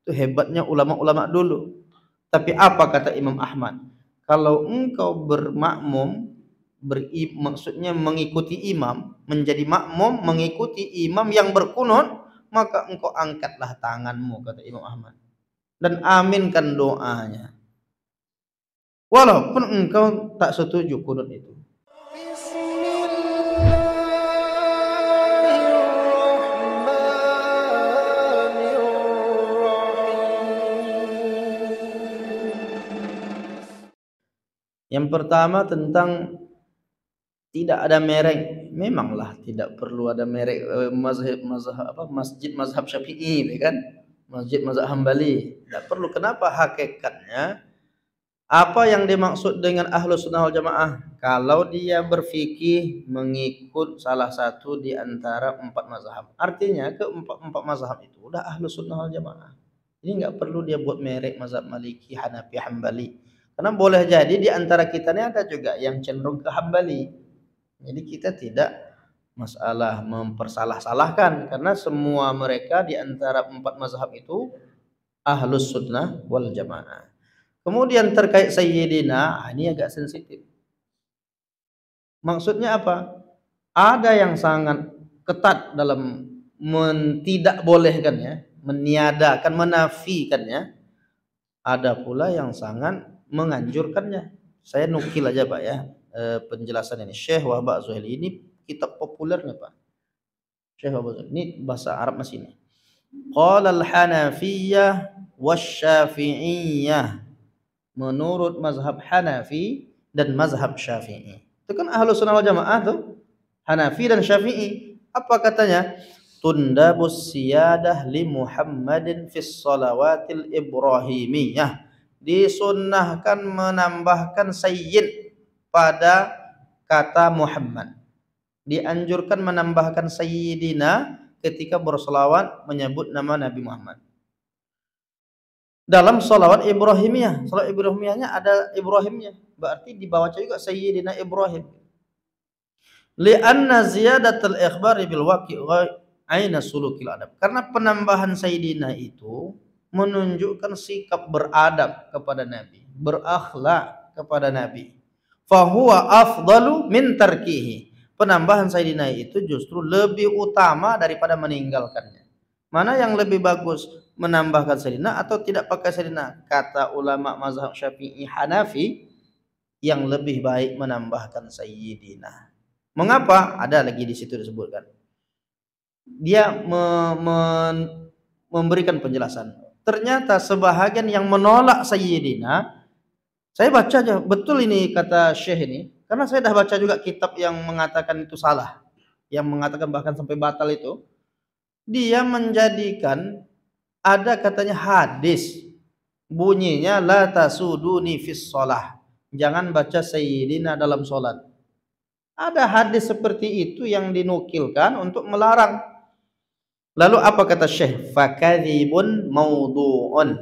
Itu hebatnya ulama-ulama dulu. Tapi apa kata Imam Ahmad? Kalau engkau bermakmum, maksudnya mengikuti imam, menjadi makmum mengikuti imam yang berkunut, maka engkau angkatlah tanganmu, kata Imam Ahmad, dan aminkan doanya. Walaupun engkau tak setuju kunut itu. Yang pertama tentang tidak ada merek. Memanglah tidak perlu ada merek masjid mazhab Syafi'i, kan? Masjid mazhab Hambali. Tidak perlu. Kenapa? Hakikatnya apa yang dimaksud dengan Ahlus Sunnah wal Jamaah? Kalau dia berfikih mengikut salah satu di antara 4 mazhab. Artinya keempat mazhab itu udah Ahlus Sunnah wal Jamaah. Ini nggak perlu dia buat merek mazhab Maliki, Hanafi, Hambali. Karena boleh jadi di antara kita ini ada juga yang cenderung ke Hambali. Jadi kita tidak masalah mempersalah-salahkan, karena semua mereka di antara 4 mazhab itu Ahlus Sunnah wal Jamaah. Kemudian terkait Sayyidina, ini agak sensitif. Maksudnya apa? Ada yang sangat ketat dalam tidak bolehkannya, meniadakan, menafikannya. Ada pula yang sangat menganjurkannya. Saya nukil aja Pak ya penjelasan ini. Syekh Wahbah Az-Zuhaili, ini kitab populernya Pak. Syekh Wahbah Az-Zuhaili, ini bahasa Arab masih ini. Qala al-Hanafiyyah wasy-Syafi'iyyah. Menurut mazhab Hanafi dan mazhab Syafi'i. Itu kan Ahlus Sunnah wal Jamaah tuh. Hanafi dan Syafi'i. Apa katanya? Tundabus siyadah li Muhammadin fis salawatil ibrahimiyah. Disunnahkan menambahkan sayyid pada kata Muhammad. Dianjurkan menambahkan sayyidina ketika berselawat menyebut nama Nabi Muhammad. Dalam salawat Ibrahimiyah. Salawat Ibrahimiyahnya ada Ibrahimnya. Berarti dibaca juga Sayyidina Ibrahim. Lianna ziyadatul ikhbari bil waqi'i aina sulukil adab. Karena penambahan Sayyidina itu menunjukkan sikap beradab kepada Nabi, berakhlak kepada Nabi. Fahuwa afdalu min tarkihi. Penambahan Sayyidina itu justru lebih utama daripada meninggalkannya. Mana yang lebih bagus, menambahkan Sayyidina atau tidak pakai Sayyidina? Kata ulama mazhab Syafi'i Hanafi, yang lebih baik menambahkan Sayyidina. Mengapa? Ada lagi di situ disebutkan. Dia memberikan penjelasan. Ternyata sebahagian yang menolak Sayyidina, saya baca aja, betul ini kata Syekh ini, karena saya dah baca juga kitab yang mengatakan itu salah, yang mengatakan bahkan sampai batal itu. Dia menjadikan ada katanya hadis bunyinya la tasuduni fis shalah. Jangan baca Sayyidina dalam salat. Ada hadis seperti itu yang dinukilkan untuk melarang. Lalu apa kata Syekh? Fakadzibun maudhu'un.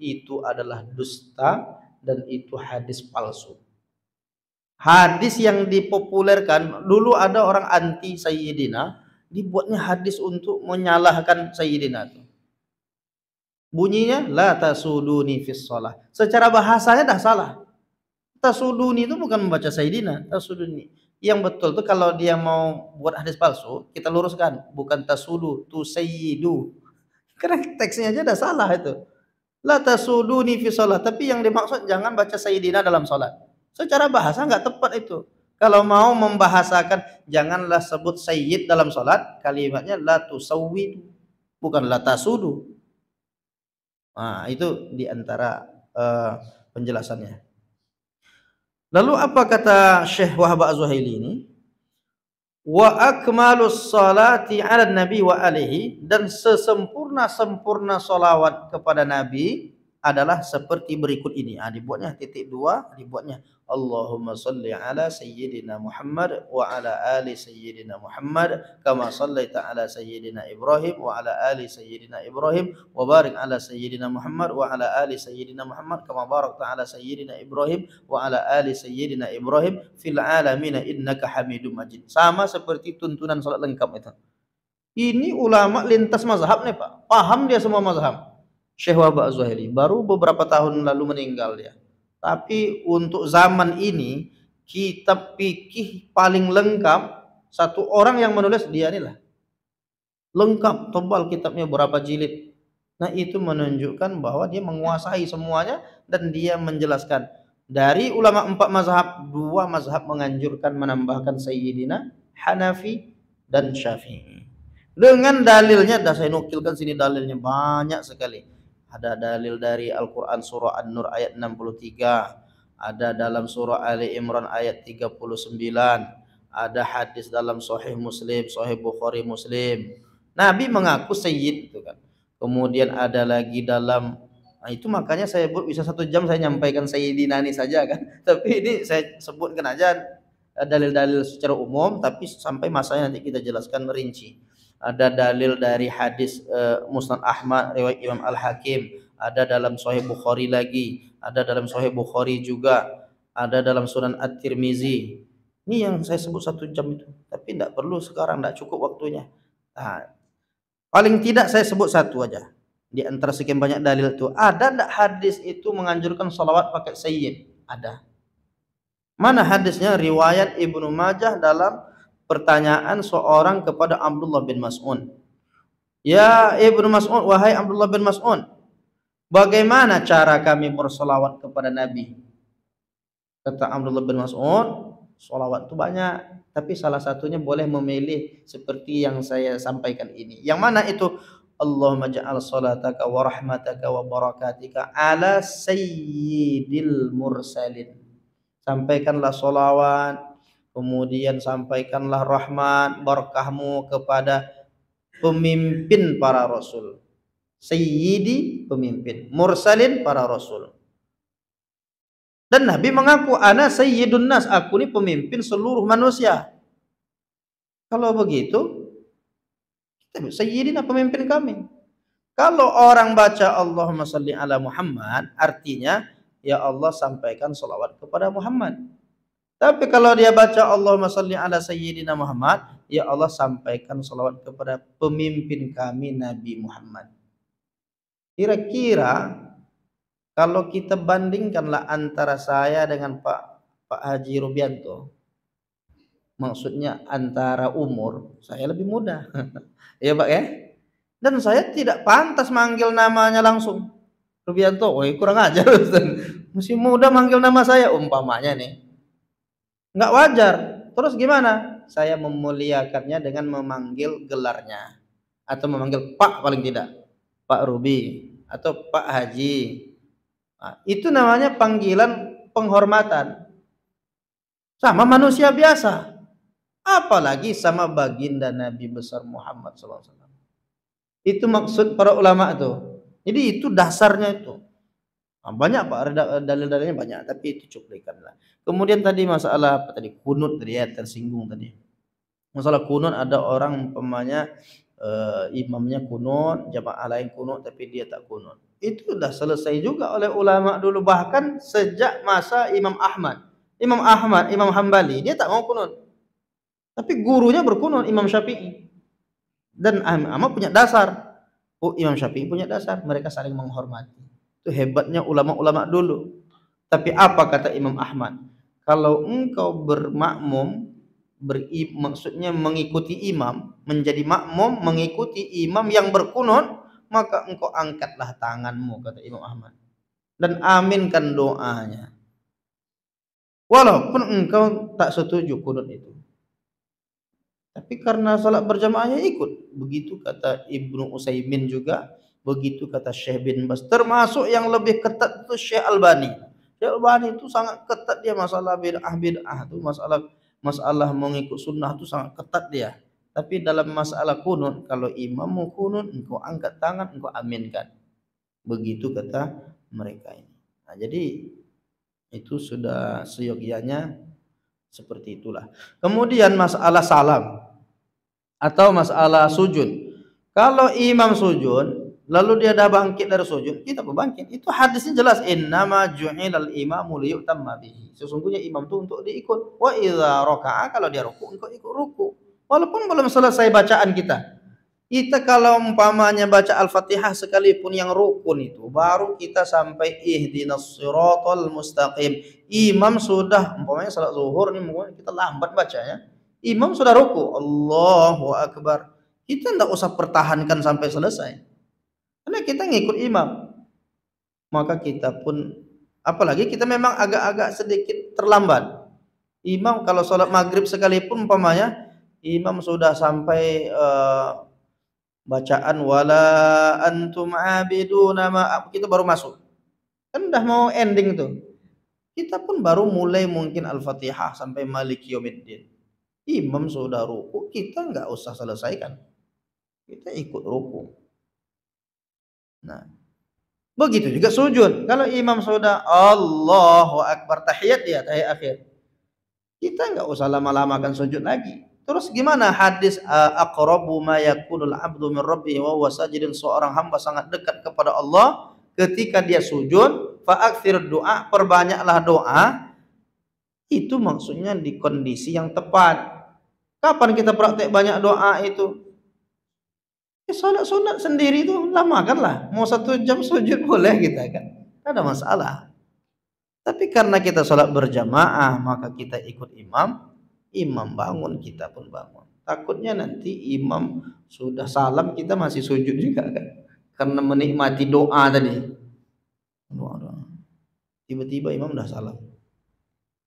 Itu adalah dusta dan itu hadis palsu. Hadis yang dipopulerkan dulu ada orang anti Sayyidina, dibuatnya hadis untuk menyalahkan Sayyidina itu. Bunyinya la tasuduni fis shalah. Secara bahasanya dah salah. Tasuduni itu bukan membaca Sayyidina, tasuduni. Yang betul itu kalau dia mau buat hadis palsu, kita luruskan, bukan tasudu, tusayyidu. Karena teksnya aja dah salah itu. La tasuduni fis shalah, tapi yang dimaksud jangan baca Sayyidina dalam salat. Secara bahasa enggak tepat itu. Kalau mau membahasakan janganlah sebut sayyid dalam salat, kalimatnya la tusawwidu, bukan la tasudu. Nah, itu di antara penjelasannya. Lalu apa kata Syekh Wahbah Az-Zuhaili ini? Wa akmalus salati 'ala nabi wa alihi, dan sesempurna-sempurna salawat kepada Nabi adalah seperti berikut ini. Dibuatnya titik 2, dibuatnya Allahumma salli ala sayyidina Muhammad wa ala ali sayyidina Muhammad kama sallaita ala sayyidina Ibrahim wa ala ali sayyidina Ibrahim wa barik ala sayyidina Muhammad wa ala ali sayyidina Muhammad kama barakta ala sayyidina Ibrahim wa ala ali sayyidina Ibrahim fil alamin innaka Hamidum Majid. Sama seperti tuntunan salat lengkap itu. Ini ulama lintas mazhab nih Pak. Paham dia semua mazhab. Syekh Wahbah Az-Zuhaili. Baru beberapa tahun lalu meninggal dia. Tapi untuk zaman ini kitab fikih paling lengkap satu orang yang menulis dia inilah. Lengkap, tebal kitabnya berapa jilid. Nah, itu menunjukkan bahwa dia menguasai semuanya dan dia menjelaskan. Dari ulama 4 mazhab, 2 mazhab menganjurkan menambahkan Sayyidina Hanafi dan Syafi'i. Dengan dalilnya, dah saya nukilkan sini dalilnya banyak sekali. Ada dalil dari Al-Quran surah An-Nur ayat 63, ada dalam surah Ali Imran ayat 39, ada hadis dalam Sahih Muslim, Sahih Bukhari Muslim. Nabi mengaku Sayyid itu kan. Kemudian ada lagi dalam, nah itu makanya saya bisa 1 jam saya nyampaikan Sayyidina ini saja kan. Tapi ini saya sebutkan aja dalil-dalil secara umum, tapi sampai masanya nanti kita jelaskan rinci. Ada dalil dari hadis Musnad Ahmad riwayat Imam Al-Hakim, ada dalam Sahih Bukhari lagi, ada dalam Sahih Bukhari juga, ada dalam Sunan At-Tirmizi. Ini yang saya sebut 1 jam itu, tapi tidak perlu sekarang, tidak cukup waktunya. Nah, paling tidak saya sebut satu aja. Di antara sekian banyak dalil itu, ada tidak hadis itu menganjurkan salawat pakai sayyid? Ada. Mana hadisnya? Riwayat Ibnu Majah dalam pertanyaan seorang kepada Abdullah bin Mas'ud. Ya Ibnu Mas'ud, wahai Abdullah bin Mas'ud, bagaimana cara kami bersalawat kepada Nabi? Kata Abdullah bin Mas'ud, salawat itu banyak, tapi salah satunya boleh memilih seperti yang saya sampaikan ini. Yang mana itu? Allahumma ja'al salataka wa rahmataka wa barakatika ala sayyidil mursalin. Sampaikanlah salawat, kemudian sampaikanlah rahmat, barakahmu kepada pemimpin para rasul. Sayyidi pemimpin, mursalin para rasul. Dan Nabi mengaku ana sayyidun nas, aku ini pemimpin seluruh manusia. Kalau begitu, sayyidina pemimpin kami. Kalau orang baca Allahumma salli ala Muhammad, artinya ya Allah sampaikan salawat kepada Muhammad. Tapi kalau dia baca Allahumma salli ala sayyidina Muhammad, ya Allah sampaikan salawat kepada pemimpin kami Nabi Muhammad. Kira-kira kalau kita bandingkanlah antara saya dengan Pak Haji Rubianto, maksudnya antara umur, saya lebih muda. Ya Pak ya? Dan saya tidak pantas manggil namanya langsung. Rubianto, woi kurang ajar. Masih muda manggil nama saya umpamanya nih. Enggak wajar. Terus gimana? Saya memuliakannya dengan memanggil gelarnya. Atau memanggil Pak paling tidak. Pak Rubi atau Pak Haji. Nah, itu namanya panggilan penghormatan. Sama manusia biasa. Apalagi sama baginda Nabi besar Muhammad SAW. Itu maksud para ulama itu. Jadi itu dasarnya itu. Nah, banyak Pak, dalil-dalilnya banyak, tapi itu cuplikan lah. Kemudian tadi masalah apa tadi? Kunut tadi ya, tersinggung tadi. Masalah kunut, ada orang umpamanya imamnya kunut, jamaah lain kunut tapi dia tak kunut. Itu sudah selesai juga oleh ulama dulu, bahkan sejak masa Imam Ahmad. Imam Hambali, dia tak mau kunut. Tapi gurunya berkunut, Imam Syafi'i. Dan Ahmad punya dasar. Oh, Imam Syafi'i punya dasar, mereka saling menghormati. Itu hebatnya ulama-ulama dulu. Tapi apa kata Imam Ahmad? Kalau engkau bermakmum, maksudnya mengikuti imam, menjadi makmum mengikuti imam yang berkunut, maka engkau angkatlah tanganmu, kata Imam Ahmad, dan aminkan doanya. Walaupun engkau tak setuju kunut itu. Tapi karena salat berjamaahnya ikut. Begitu kata Ibnu Utsaimin juga, begitu kata Syekh bin Baz. Termasuk yang lebih ketat itu Syekh Albani. Syekh Albani itu sangat ketat dia masalah bid'ah itu, masalah mengikut sunnah itu sangat ketat dia. Tapi dalam masalah kunut, kalau imam mau kunut, engkau angkat tangan, engkau aminkan. Begitu kata mereka ini. Nah, jadi itu sudah seyogyanya seperti itulah. Kemudian masalah salam atau masalah sujud. Kalau imam sujud, lalu dia dah bangkit dari sujud, kita berbangkit. Itu hadisnya jelas, innama ju'ilal imamu liyutamma bihi. Sesungguhnya imam itu untuk diikut. Wa idza raka'a, kalau dia ruku, engkau ikut ruku. Walaupun belum selesai bacaan kita. Kita kalau umpamanya baca Al-Fatihah sekalipun yang rukun itu, baru kita sampai ihdinas siratal mustaqim. Imam sudah, umpamanya salat zuhur nih, mungkin kita lambat bacanya. Imam sudah ruku, Allahu Akbar. Kita tidak usah pertahankan sampai selesai. Karena kita ngikut imam. Maka kita pun, apalagi kita memang agak-agak sedikit terlambat. Imam kalau sholat maghrib sekalipun umpamanya, imam sudah sampai bacaan wala antum abiduna ma, kita baru masuk. Kan udah mau ending tuh. Kita pun baru mulai mungkin Al-Fatihah sampai Maliki Yaumiddin. Imam sudah ruku, kita nggak usah selesaikan. Kita ikut ruku. Nah, begitu juga sujud. Kalau imam sudah Allahu Akbar tahiyat, dia tahiyat akhir, kita nggak usah lama-lamakan sujud lagi. Terus gimana hadis aqrabu ma yakunul abdu min rabbih wa huwa sajidun, seorang hamba sangat dekat kepada Allah ketika dia sujud, fa aktsir doa, perbanyaklah doa. Itu maksudnya di kondisi yang tepat. Kapan kita praktek banyak doa itu? Salat sunat sendiri itu lamakanlah. Mau 1 jam sujud boleh kita kan. Tidak ada masalah. Tapi karena kita salat berjamaah, maka kita ikut imam. Imam bangun, kita pun bangun. Takutnya nanti imam sudah salam, kita masih sujud juga kan. Karena menikmati doa tadi. Doa. Tiba-tiba imam sudah salam.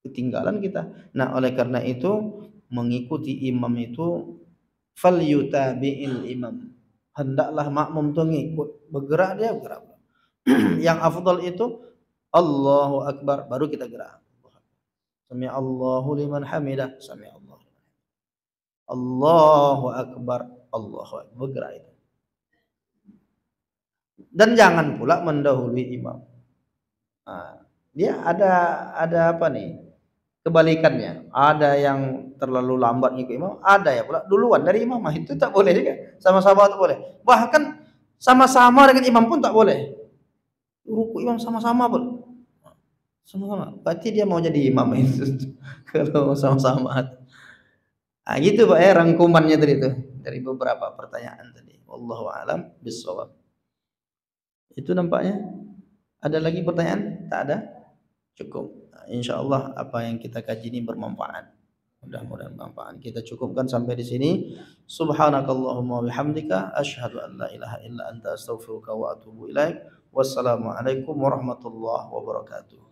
Ketinggalan kita. Nah, oleh karena itu mengikuti imam itu falyutabi'il imam. Hendaklah makmum itu ngikut, bergerak dia bergerak. Yang afdal itu Allahu Akbar, baru kita gerak. Sami Allahu liman hamidah, sami Allah. Allahu Akbar, Allahu Akbar, bergerak itu. Dan jangan pula mendahului imam. Nah, dia ada apa nih? Kebalikannya, ada yang terlalu lambat ngikut imam, ada ya pula duluan dari imam. Itu tak boleh juga, sama-sama tak boleh. Bahkan sama-sama dengan imam pun tak boleh. Ruku imam sama-sama pun, sama-sama. Berarti dia mau jadi imam itu kalau sama-sama. Nah, gitu Pak ya rangkumannya tadi itu dari beberapa pertanyaan tadi. Wallahu a'lam bishawab. Itu nampaknya. Ada lagi pertanyaan? Tak ada? Cukup. Insyaallah apa yang kita kaji ini bermanfaat. Mudah-mudahan bermanfaat. Kita cukupkan sampai di sini. Subhanakallahumma wabihamdika asyhadu an la ilaha illa anta astaghfiruka wa atubu ilaik. Wassalamualaikum warahmatullahi wabarakatuh.